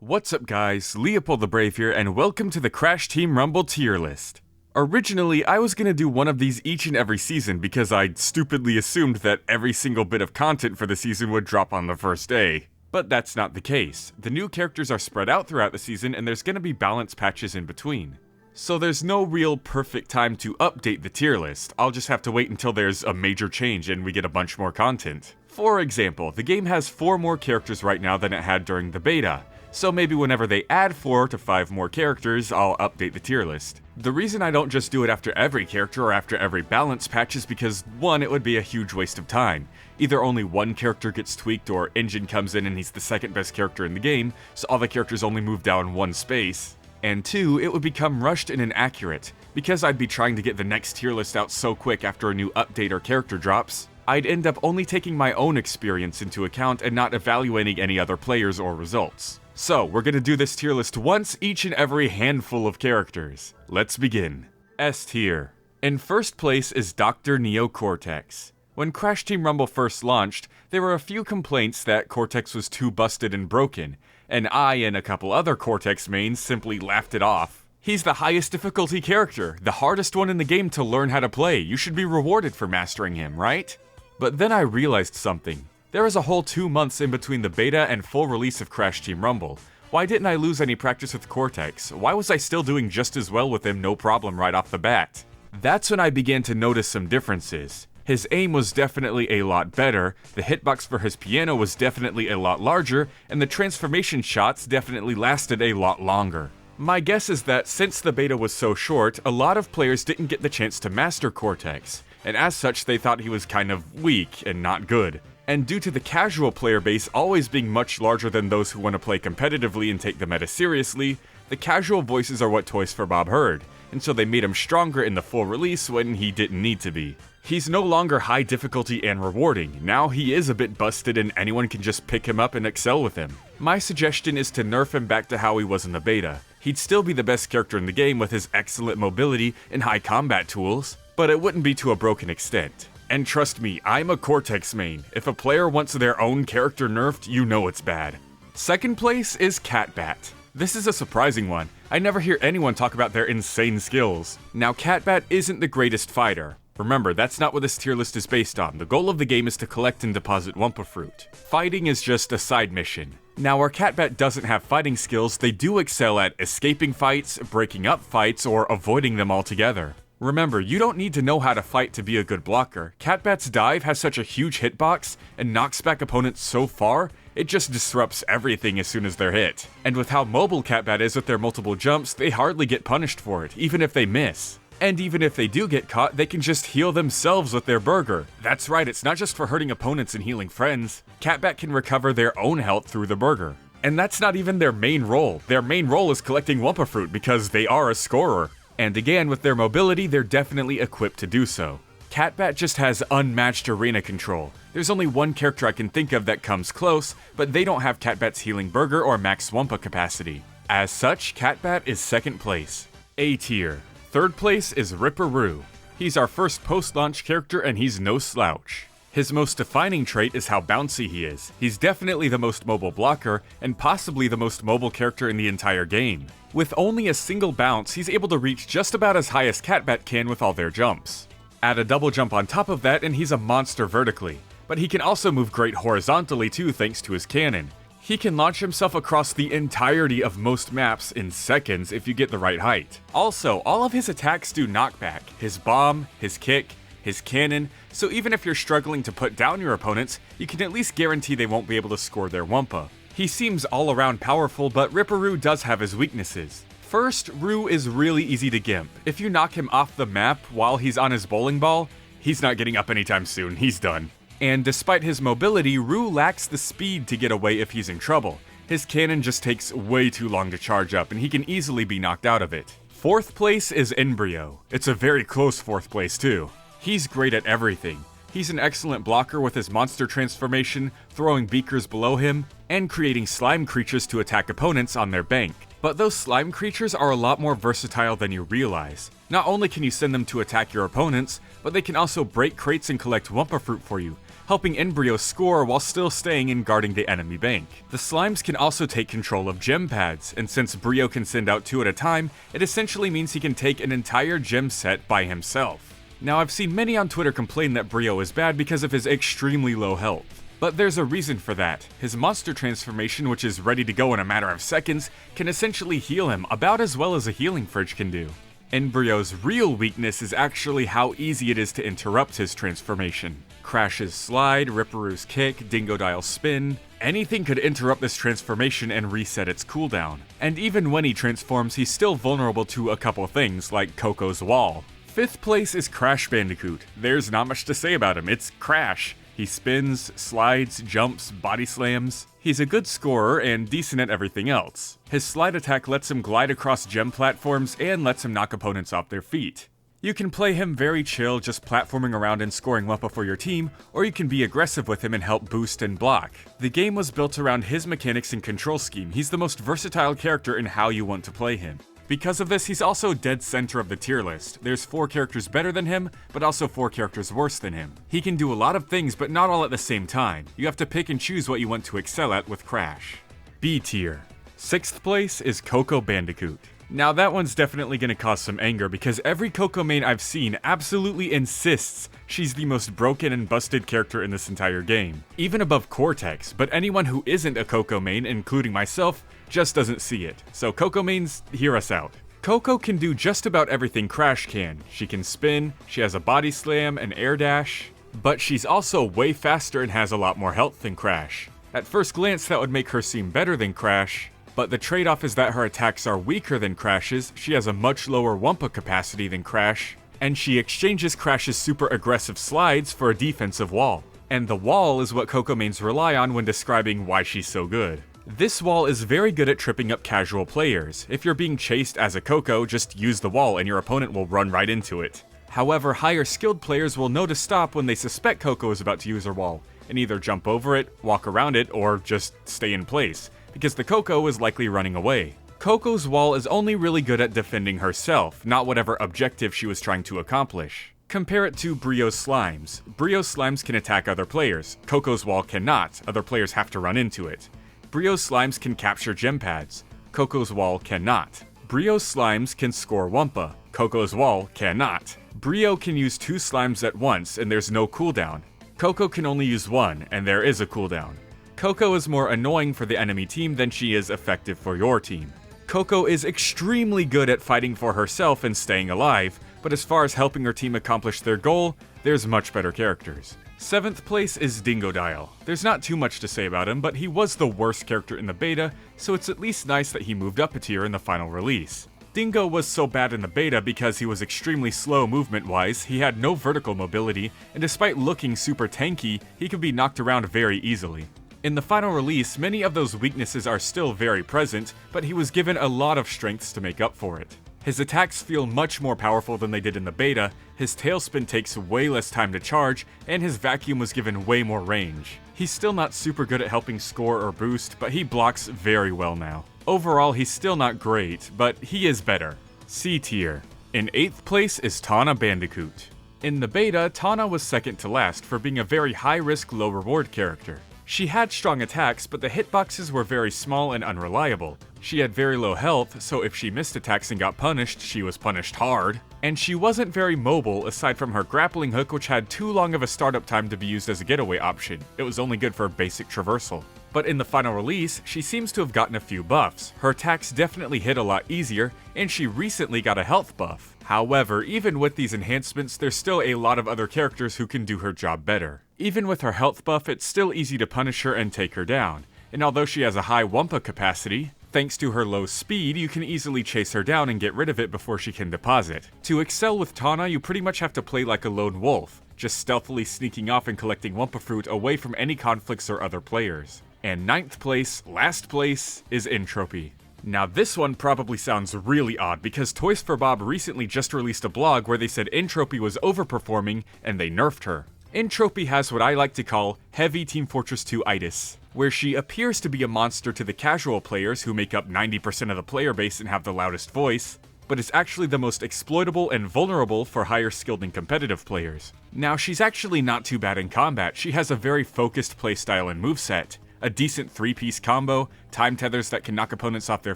What's up guys, LeopoldTheBrave here, and welcome to the Crash Team Rumble tier list. Originally, I was gonna do one of these each and every season because I stupidly assumed that every single bit of content for the season would drop on the first day. But that's not the case. The new characters are spread out throughout the season and there's gonna be balance patches in between. So there's no real perfect time to update the tier list. I'll just have to wait until there's a major change and we get a bunch more content. For example, the game has 4 more characters right now than it had during the beta. So maybe whenever they add 4 to 5 more characters, I'll update the tier list. The reason I don't just do it after every character or after every balance patch is because 1, it would be a huge waste of time. Either only one character gets tweaked or Engine comes in and he's the second best character in the game, so all the characters only move down 1 space. And 2, it would become rushed and inaccurate. Because I'd be trying to get the next tier list out so quick after a new update or character drops, I'd end up only taking my own experience into account and not evaluating any other players or results. So, we're gonna do this tier list once each and every handful of characters. Let's begin. S tier. In first place is Dr. Neo Cortex. When Crash Team Rumble first launched, there were a few complaints that Cortex was too busted and broken, and I and a couple other Cortex mains simply laughed it off. He's the highest difficulty character, the hardest one in the game to learn how to play. You should be rewarded for mastering him, right? But then I realized something. There was a whole 2 months in between the beta and full release of Crash Team Rumble. Why didn't I lose any practice with Cortex? Why was I still doing just as well with him no problem right off the bat? That's when I began to notice some differences. His aim was definitely a lot better, the hitbox for his piano was definitely a lot larger, and the transformation shots definitely lasted a lot longer. My guess is that since the beta was so short, a lot of players didn't get the chance to master Cortex, and as such they thought he was kind of weak and not good. And due to the casual player base always being much larger than those who want to play competitively and take the meta seriously, the casual voices are what Toys for Bob heard, and so they made him stronger in the full release when he didn't need to be. He's no longer high difficulty and rewarding, now he is a bit busted and anyone can just pick him up and excel with him. My suggestion is to nerf him back to how he was in the beta. He'd still be the best character in the game with his excellent mobility and high combat tools, but it wouldn't be to a broken extent. And trust me, I'm a Cortex main. If a player wants their own character nerfed, you know it's bad. Second place is CATBAT. This is a surprising one. I never hear anyone talk about their insane skills. Now CATBAT isn't the greatest fighter. Remember, that's not what this tier list is based on. The goal of the game is to collect and deposit Wumpa Fruit. Fighting is just a side mission. Now where CATBAT doesn't have fighting skills, they do excel at escaping fights, breaking up fights, or avoiding them altogether. Remember, you don't need to know how to fight to be a good blocker. CATBAT's dive has such a huge hitbox and knocks back opponents so far, it just disrupts everything as soon as they're hit. And with how mobile CATBAT is with their multiple jumps, they hardly get punished for it, even if they miss. And even if they do get caught, they can just heal themselves with their burger. That's right, it's not just for hurting opponents and healing friends. CATBAT can recover their own health through the burger. And that's not even their main role. Their main role is collecting Wumpa Fruit because they are a scorer. And again, with their mobility, they're definitely equipped to do so. CATBAT just has unmatched arena control. There's only one character I can think of that comes close, but they don't have CATBAT's healing burger or max Wumpa capacity. As such, CATBAT is second place. A tier. Third place is Ripperoo. He's our first post-launch character and he's no slouch. His most defining trait is how bouncy he is. He's definitely the most mobile blocker, and possibly the most mobile character in the entire game. With only a single bounce, he's able to reach just about as high as CATBAT can with all their jumps. Add a double jump on top of that and he's a monster vertically. But he can also move great horizontally too thanks to his cannon. He can launch himself across the entirety of most maps in seconds if you get the right height. Also, all of his attacks do knockback. His bomb, his kick, his cannon, so even if you're struggling to put down your opponents, you can at least guarantee they won't be able to score their Wumpa. He seems all around powerful, but Ripperoo does have his weaknesses. First, Roo is really easy to gimp. If you knock him off the map while he's on his bowling ball, he's not getting up anytime soon, he's done. And despite his mobility, Roo lacks the speed to get away if he's in trouble. His cannon just takes way too long to charge up and he can easily be knocked out of it. Fourth place is Embryo. It's a very close fourth place too. He's great at everything. He's an excellent blocker with his monster transformation, throwing beakers below him, and creating slime creatures to attack opponents on their bank. But those slime creatures are a lot more versatile than you realize. Not only can you send them to attack your opponents, but they can also break crates and collect Wumpa Fruit for you, helping Embryo score while still staying and guarding the enemy bank. The slimes can also take control of gem pads, and since Brio can send out 2 at a time, it essentially means he can take an entire gem set by himself. Now, I've seen many on Twitter complain that Brio is bad because of his extremely low health. But there's a reason for that. His monster transformation, which is ready to go in a matter of seconds, can essentially heal him about as well as a healing fridge can do. Embryo's real weakness is actually how easy it is to interrupt his transformation. Crash's slide, Ripperoo's kick, Dingodile spin, anything could interrupt this transformation and reset its cooldown. And even when he transforms, he's still vulnerable to a couple things, like Coco's wall. 5th place is Crash Bandicoot. There's not much to say about him, it's Crash. He spins, slides, jumps, body slams. He's a good scorer and decent at everything else. His slide attack lets him glide across gem platforms and lets him knock opponents off their feet. You can play him very chill, just platforming around and scoring Wumpa for your team, or you can be aggressive with him and help boost and block. The game was built around his mechanics and control scheme. He's the most versatile character in how you want to play him. Because of this, he's also dead center of the tier list. There's 4 characters better than him, but also 4 characters worse than him. He can do a lot of things, but not all at the same time. You have to pick and choose what you want to excel at with Crash. B tier. 6th place is Coco Bandicoot. Now that one's definitely gonna cause some anger because every Coco main I've seen absolutely insists she's the most broken and busted character in this entire game. Even above Cortex, but anyone who isn't a Coco main, including myself, just doesn't see it. So Coco mains, hear us out. Coco can do just about everything Crash can. She can spin, she has a body slam, an air dash, but she's also way faster and has a lot more health than Crash. At first glance that would make her seem better than Crash, but the trade-off is that her attacks are weaker than Crash's, she has a much lower Wumpa capacity than Crash, and she exchanges Crash's super aggressive slides for a defensive wall. And the wall is what Coco mains rely on when describing why she's so good. This wall is very good at tripping up casual players. If you're being chased as a Coco, just use the wall and your opponent will run right into it. However, higher skilled players will know to stop when they suspect Coco is about to use her wall, and either jump over it, walk around it, or just stay in place, because the Coco is likely running away. Coco's wall is only really good at defending herself, not whatever objective she was trying to accomplish. Compare it to Brio's slimes. Brio's slimes can attack other players. Coco's wall cannot, other players have to run into it. Brio's slimes can capture gem pads. Coco's wall cannot. Brio's slimes can score Wumpa. Coco's wall cannot. Brio can use 2 slimes at once and there's no cooldown. Coco can only use 1 and there is a cooldown. Coco is more annoying for the enemy team than she is effective for your team. Coco is extremely good at fighting for herself and staying alive, but as far as helping her team accomplish their goal, there's much better characters. 7th place is Dingodile. There's not too much to say about him, but he was the worst character in the beta, so it's at least nice that he moved up a tier in the final release. Dingo was so bad in the beta because he was extremely slow movement-wise, he had no vertical mobility, and despite looking super tanky, he could be knocked around very easily. In the final release, many of those weaknesses are still very present, but he was given a lot of strengths to make up for it. His attacks feel much more powerful than they did in the beta, his tailspin takes way less time to charge, and his vacuum was given way more range. He's still not super good at helping score or boost, but he blocks very well now. Overall, he's still not great, but he is better. C tier. In 8th place is TAWNA Bandicoot. In the beta, TAWNA was second to last for being a very high-risk, low-reward character. She had strong attacks, but the hitboxes were very small and unreliable. She had very low health, so if she missed attacks and got punished, she was punished hard. And she wasn't very mobile aside from her grappling hook, which had too long of a startup time to be used as a getaway option. It was only good for basic traversal. But in the final release, she seems to have gotten a few buffs. Her attacks definitely hit a lot easier, and she recently got a health buff. However, even with these enhancements, there's still a lot of other characters who can do her job better. Even with her health buff, it's still easy to punish her and take her down. And although she has a high Wumpa capacity, thanks to her low speed, you can easily chase her down and get rid of it before she can deposit. To excel with TAWNA, you pretty much have to play like a lone wolf, just stealthily sneaking off and collecting Wumpa Fruit away from any conflicts or other players. And 9th place, last place, is Tropy. Now this one probably sounds really odd because Toys for Bob recently just released a blog where they said Tropy was overperforming and they nerfed her. Tropy has what I like to call heavy Team Fortress 2-itis, where she appears to be a monster to the casual players who make up 90% of the player base and have the loudest voice, but is actually the most exploitable and vulnerable for higher skilled and competitive players. Now, she's actually not too bad in combat. She has a very focused playstyle and moveset, a decent 3-piece combo, time tethers that can knock opponents off their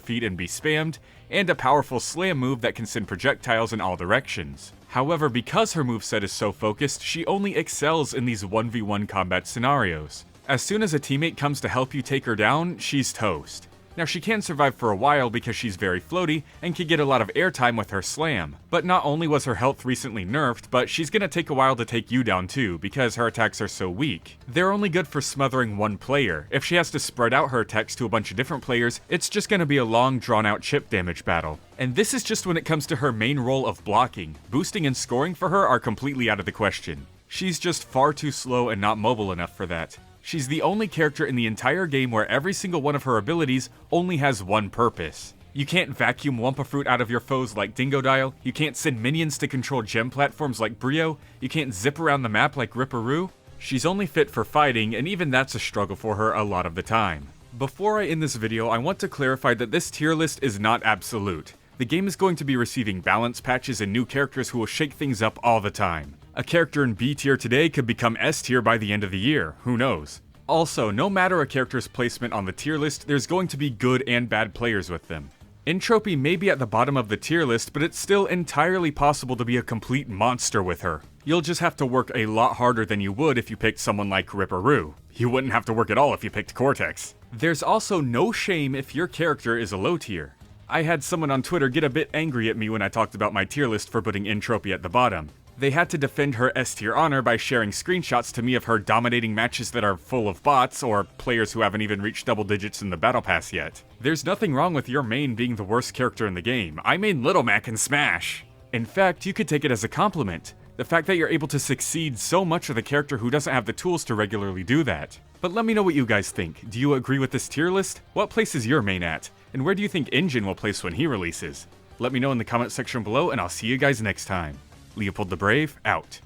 feet and be spammed, and a powerful slam move that can send projectiles in all directions. However, because her moveset is so focused, she only excels in these 1v1 combat scenarios. As soon as a teammate comes to help you take her down, she's toast. Now, she can survive for a while because she's very floaty and can get a lot of airtime with her slam. But not only was her health recently nerfed, but she's gonna take a while to take you down too, because her attacks are so weak. They're only good for smothering one player. If she has to spread out her attacks to a bunch of different players, it's just gonna be a long, drawn-out chip damage battle. And this is just when it comes to her main role of blocking. Boosting and scoring for her are completely out of the question. She's just far too slow and not mobile enough for that. She's the only character in the entire game where every single one of her abilities only has one purpose. You can't vacuum Wumpa Fruit out of your foes like Dingodile, you can't send minions to control gem platforms like Brio, you can't zip around the map like Ripperoo. She's only fit for fighting, and even that's a struggle for her a lot of the time. Before I end this video, I want to clarify that this tier list is not absolute. The game is going to be receiving balance patches and new characters who will shake things up all the time. A character in B tier today could become S tier by the end of the year, who knows? Also, no matter a character's placement on the tier list, there's going to be good and bad players with them. Tropy may be at the bottom of the tier list, but it's still entirely possible to be a complete monster with her. You'll just have to work a lot harder than you would if you picked someone like Ripperoo. You wouldn't have to work at all if you picked Cortex. There's also no shame if your character is a low tier. I had someone on Twitter get a bit angry at me when I talked about my tier list for putting Tropy at the bottom. They had to defend her S tier honor by sharing screenshots to me of her dominating matches that are full of bots or players who haven't even reached double digits in the battle pass yet. There's nothing wrong with your main being the worst character in the game. I main Little Mac in Smash. In fact, you could take it as a compliment. The fact that you're able to succeed so much with a character who doesn't have the tools to regularly do that. But let me know what you guys think. Do you agree with this tier list? What place is your main at? And where do you think Engine will place when he releases? Let me know in the comment section below, and I'll see you guys next time. LeopoldTheBrave, out.